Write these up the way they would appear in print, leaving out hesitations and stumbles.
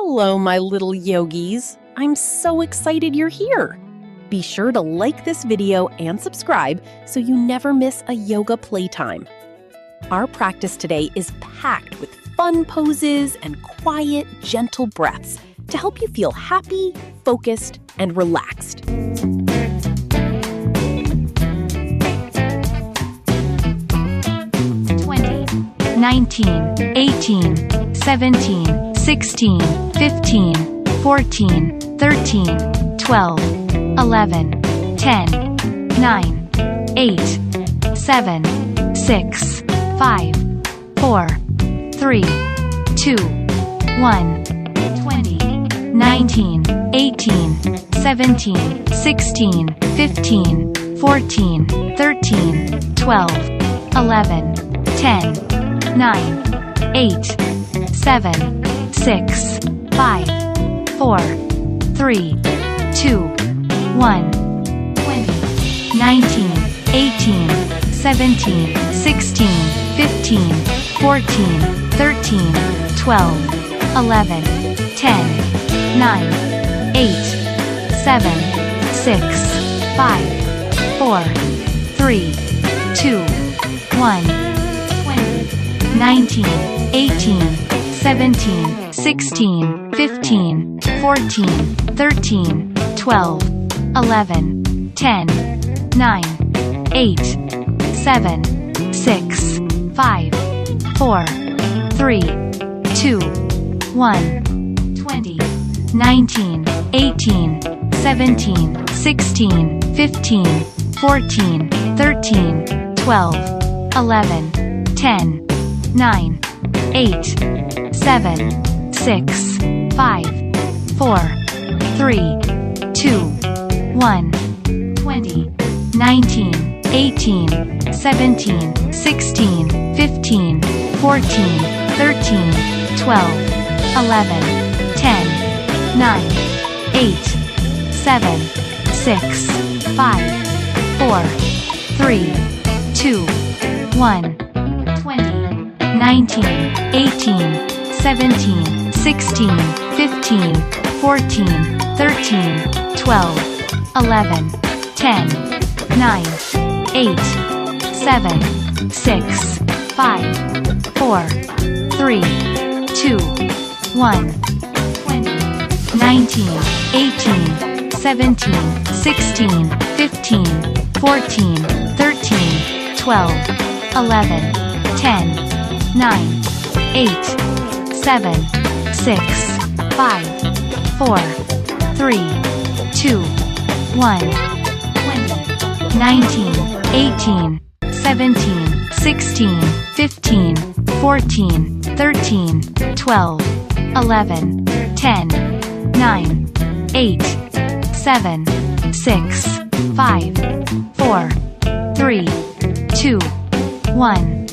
Hello, my little yogis. I'm so excited you're here. Be sure to like this video and subscribe so you never miss a yoga playtime. Our practice today is packed with fun poses and quiet, gentle breaths to help you feel happy, focused, and relaxed. 19, 18, 17, 16, 15, 14, 13, 12, 11, 10, 9, 8, 7, 6, 5, 4, 3, 2, 1, 20, 19, 18, 17, 16, 15, 14, 13, 12, 11, 10, 9, 8, 7, 6, 5, 4, 3, 2, 1, 20, 19, 18, 17, 16, 15, 14, 13, 12, 11, 10, 9, 8, 7, 6, 5, 4, 3, 2, 1, 19, 18, 17, 16, 15, 14, 13, 12, 11, 10, 9, 8, 7, 6, 5, 4, 3, 2, 1, 20, 19, 18, 17, 16, 15, 14, 13, 12, 11, 10, 9, 8, 7, 6, 5, 4, 3, 2, 1, 20, 19, 18, 17, 16, 15, 14, 13, 12, 11, 10, 9, 8, 7, 6, 5, 4, 3, 2, 1, 20, 19, 18, 17, 16, 15, 14, 13, 12, 11, 10, 9, 8, 7, 6, 5, 4, 3, 2, 1, 20, 19, 18, 17, 16, 15, 14, 13, 12, 11, 10, 9, 8, 7, 6, 5, 4, 3, 2, 1, 20, 19, 18, 17, 16, 15, 14, 13, 12, 11, 10, 9, 8, 7, 6, 5, 4, 3, 2, 1,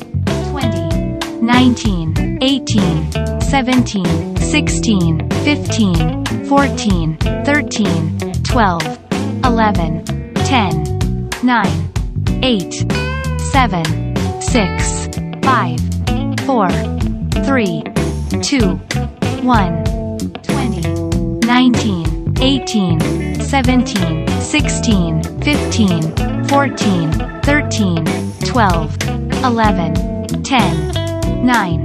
19, 18, 17, 16, 15, 14, 13, 12, 11, 10, 9, 8, 7, 6, 5, 4, 3, 2, 1, 20, 19, 18, 17, 16, 15, 14, 13, 12, 11, 10, 9,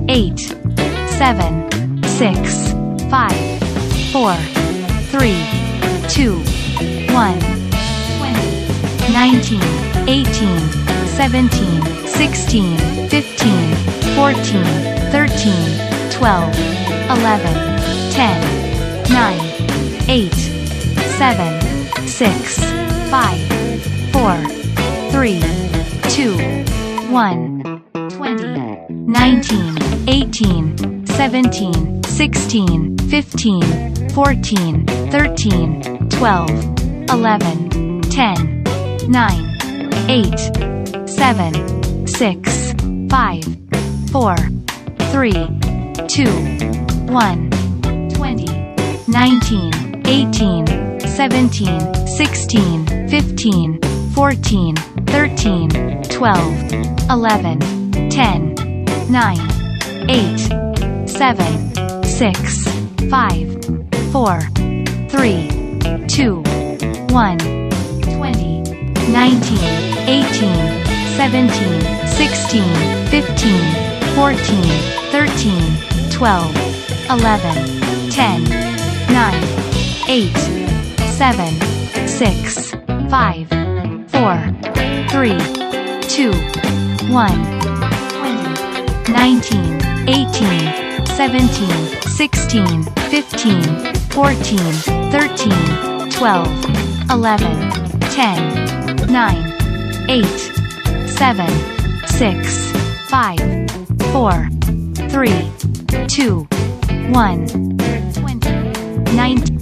8, 7, 6, 5, 4, 3, 2, 1, 20, 19, 18, 17, 16, 15, 14, 13, 12, 11, 10, 9, 8, 7, 6, 5, 4, 3, 2, 1, 20, 19, 18, 17, 16, 15, 14, 13, 12, 11, 10, 9, 8, 7, 6, 5, 4, 3, 2, 1, 20, 19, 18, 17, 16, 15, 14, 13, 12, 11, 10, 9, 8, 7, 6, 5, 4, 3, 2, 1, 20, 19, 18, 17, 16, 15, 14, 13, 12, 11, 10, 9, 8, 7, 6, 5, 4, 3, 2, 1, 20, 19, 18, 17, 16, 15, 14, 13, 12, 11, 10, 9, 8, 7, 6, 5, 4, 3, 2, 1, 20, 19.